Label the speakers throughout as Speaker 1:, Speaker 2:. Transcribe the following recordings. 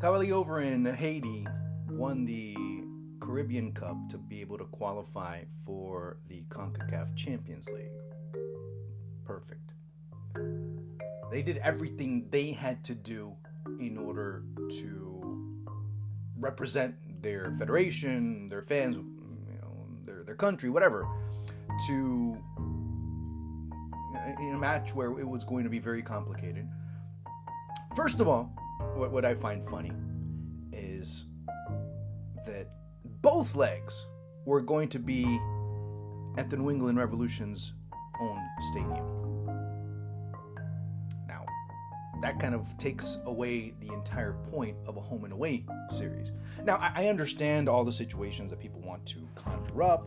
Speaker 1: Cavaly over in Haiti won the Caribbean Cup to be able to qualify for the CONCACAF Champions League. Perfect. They did everything they had to do in order to represent their federation, their fans, their country, whatever, to in a match where it was going to be very complicated. First of all, what I find funny is that both legs were going to be at the New England Revolution's own stadium. Now, that kind of takes away the entire point of a home and away series. Now, I understand all the situations that people want to conjure up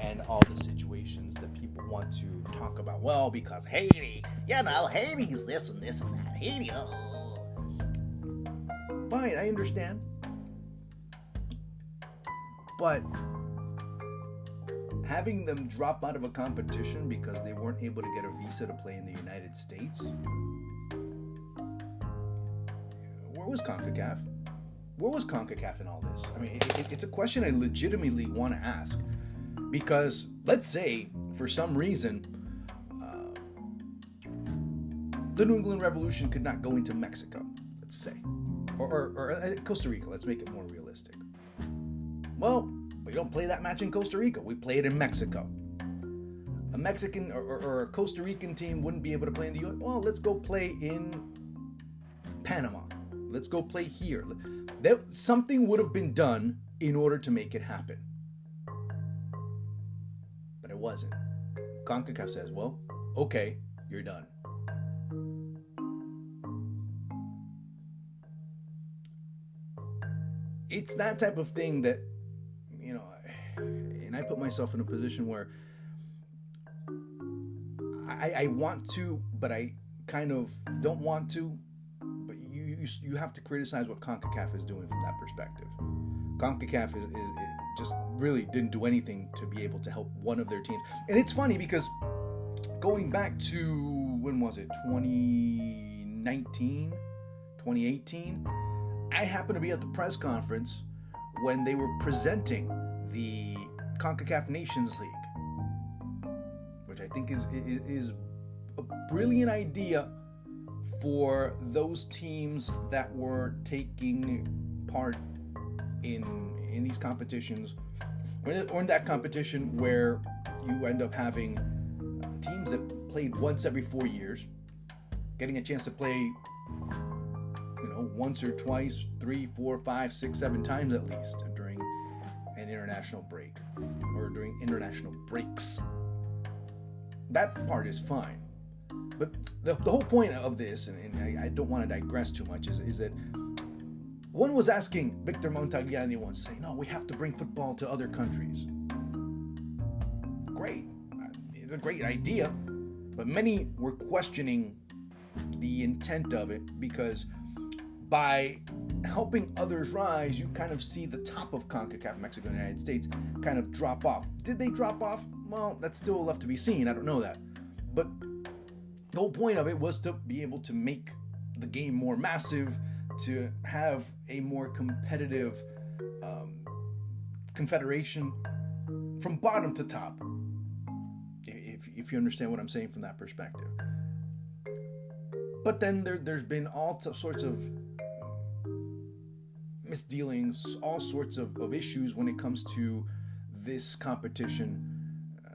Speaker 1: and all the situations that people want to talk about. Well, because Haiti, Haiti's this and this and that. Haiti, Fine, I understand. But having them drop out of a competition because they weren't able to get a visa to play in the United States? Where was CONCACAF? Where was CONCACAF in all this? I mean, it's a question I legitimately want to ask. Because, let's say, for some reason, the New England Revolution could not go into Mexico, let's say. Or Costa Rica, let's make it more realistic. Well, we don't play that match in Costa Rica. We play it in Mexico. A Mexican or a Costa Rican team wouldn't be able to play in the U.S. Well, let's go play in Panama. Let's go play here. Something would have been done in order to make it happen. But it wasn't. CONCACAF says, well, okay, you're done. It's that type of thing that, and I put myself in a position where I want to, but I kind of don't want to. But you have to criticize what CONCACAF is doing from that perspective. CONCACAF is just really didn't do anything to be able to help one of their teams. And it's funny because going back to, when was it, 2019, 2018, I happened to be at the press conference when they were presenting the CONCACAF Nations League, which I think is a brilliant idea for those teams that were taking part in these competitions, or in that competition where you end up having teams that played once every 4 years, getting a chance to play once or twice, 3, 4, 5, 6, 7 times at least during an international break or during international breaks. That part is fine. But the whole point of this, and I don't want to digress too much, is that one was asking Victor Montagliani once, saying, no, we have to bring football to other countries. Great. It's a great idea. But many were questioning the intent of it because by helping others rise, you kind of see the top of CONCACAF, Mexico, and the United States kind of drop off. Did they drop off? Well, that's still left to be seen. I don't know that. But the whole point of it was to be able to make the game more massive, to have a more competitive confederation from bottom to top, if you understand what I'm saying from that perspective. But then there's been all sorts of misdealings, all sorts of issues when it comes to this competition.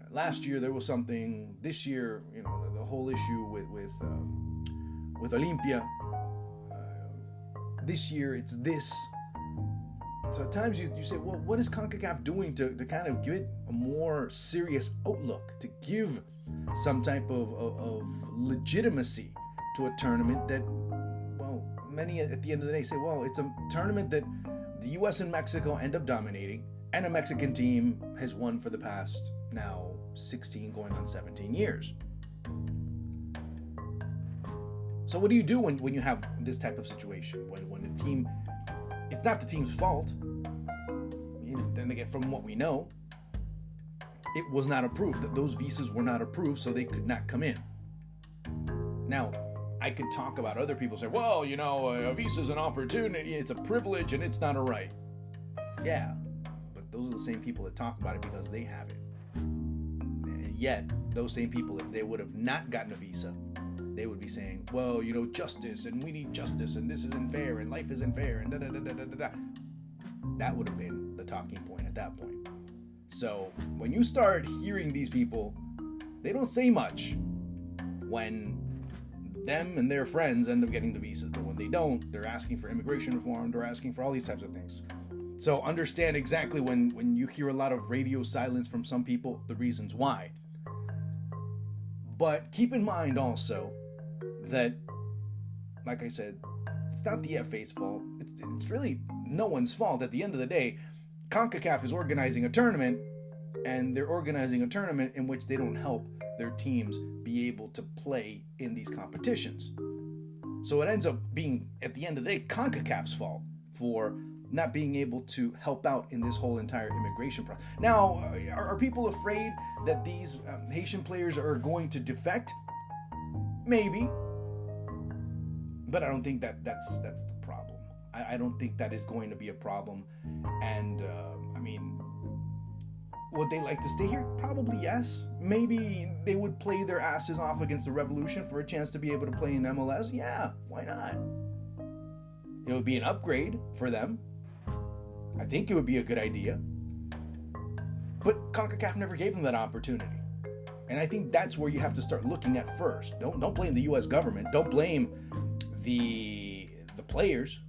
Speaker 1: Last year there was something. This year, the whole issue with Olympia. This year it's this. So at times you say, well, what is CONCACAF doing to kind of give it a more serious outlook, to give some type of legitimacy to a tournament that, well, many at the end of the day say, well, it's a tournament that the U.S. and Mexico end up dominating, and a Mexican team has won for the past now 16 going on 17 years. So what do you do when you have this type of situation? When a team, it's not the team's fault. Then again, from what we know, it was not approved. Those visas were not approved, so they could not come in. Now, I could talk about other people say, well, a visa is an opportunity, it's a privilege, and it's not a right. Yeah, but those are the same people that talk about it because they have it. And yet, those same people, if they would have not gotten a visa, they would be saying, well, justice, and we need justice, and this isn't fair, and life isn't fair, and da-da-da-da-da-da. That would have been the talking point at that point. So when you start hearing these people, they don't say much when them and their friends end up getting the visas. But when they don't, they're asking for immigration reform, they're asking for all these types of things. So understand exactly when you hear a lot of radio silence from some people, the reasons why. But keep in mind also that, like I said, it's not the FA's fault. It's really no one's fault. At the end of the day, CONCACAF is organizing a tournament, and they're organizing a tournament in which they don't help their teams be able to play in these competitions. So it ends up being, at the end of the day, CONCACAF's fault for not being able to help out in this whole entire immigration process. Now, are people afraid that these Haitian players are going to defect? Maybe. But I don't think that's the problem. I don't think that is going to be a problem. And, would they like to stay here? Probably yes. Maybe they would play their asses off against the Revolution for a chance to be able to play in MLS. Yeah, why not? It would be an upgrade for them. I think it would be a good idea. But CONCACAF never gave them that opportunity. And I think that's where you have to start looking at first. Don't blame the U.S. government. Don't blame the players.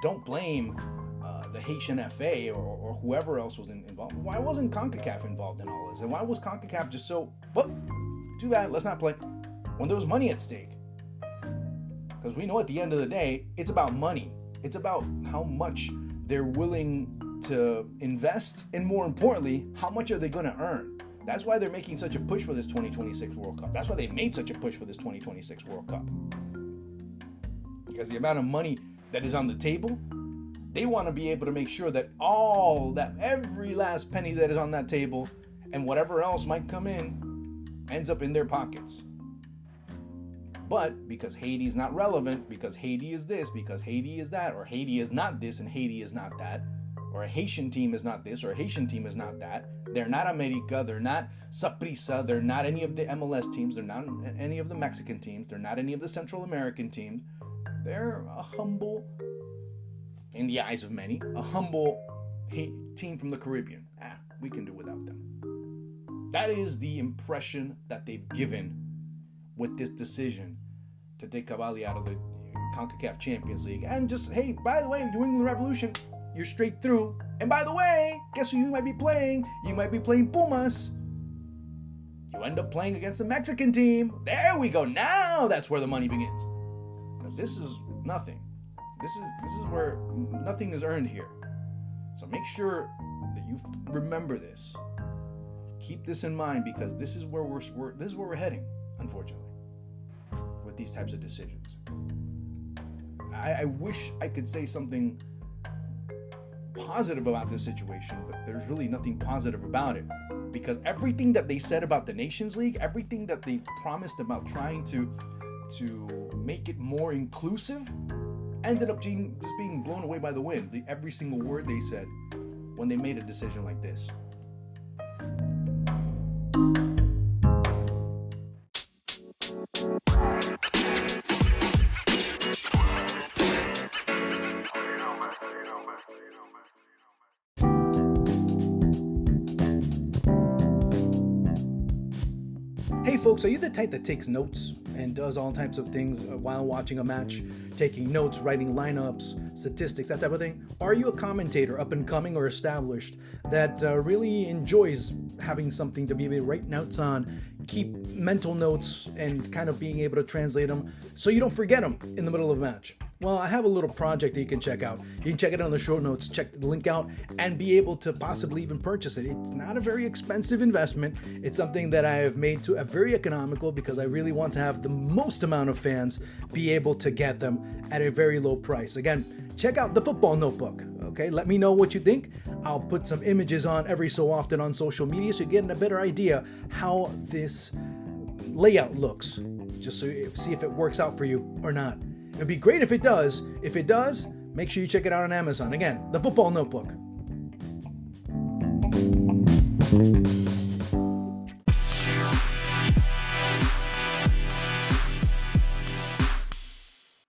Speaker 1: Don't blame the Haitian FA or whoever else was involved. Why wasn't CONCACAF involved in all this? And why was CONCACAF just so, too bad, let's not play, when there was money at stake? Because we know at the end of the day, it's about money. It's about how much they're willing to invest, and more importantly, how much are they going to earn? That's why they're making such a push for this 2026 World Cup. That's why they made such a push for this 2026 World Cup. Because the amount of money that is on the table, they want to be able to make sure that every last penny that is on that table and whatever else might come in ends up in their pockets. But because Haiti is not relevant, because Haiti is this, because Haiti is that, or Haiti is not this and Haiti is not that, or a Haitian team is not this, or a Haitian team is not that, they're not America, they're not Saprissa, they're not any of the MLS teams, they're not any of the Mexican teams, they're not any of the Central American teams. They're a humble, in the eyes of many, a humble team from the Caribbean. We can do without them. That is the impression that they've given with this decision to take Cavaly out of the CONCACAF Champions League. And just, hey, by the way, New England Revolution, you're straight through. And by the way, guess who you might be playing? You might be playing Pumas. You end up playing against the Mexican team. There we go. Now that's where the money begins. Because this is nothing. This is where nothing is earned here. So make sure that you remember this. Keep this in mind, because this is where we're heading, unfortunately, with these types of decisions. I wish I could say something positive about this situation, but there's really nothing positive about it, because everything that they said about the Nations League, everything that they've promised about trying to make it more inclusive, ended up just being blown away by the wind. Every single word they said when they made a decision like this. Hey folks, are you the type that takes notes and does all types of things while watching a match? Taking notes, writing lineups, statistics, that type of thing? Or are you a commentator, up and coming or established, that really enjoys having something to be able to write notes on, keep mental notes, and kind of being able to translate them so you don't forget them in the middle of a match? Well, I have a little project that you can check out. You can check it on the show notes, check the link out, and be able to possibly even purchase it. It's not a very expensive investment. It's something that I have made to a very economical, because I really want to have the most amount of fans be able to get them at a very low price. Again, check out the Football Notebook. Okay, let me know what you think. I'll put some images on every so often on social media so you get a better idea how this layout looks, just so you see if it works out for you or not. It would be great if it does. If it does, make sure you check it out on Amazon. Again, The Football Notebook.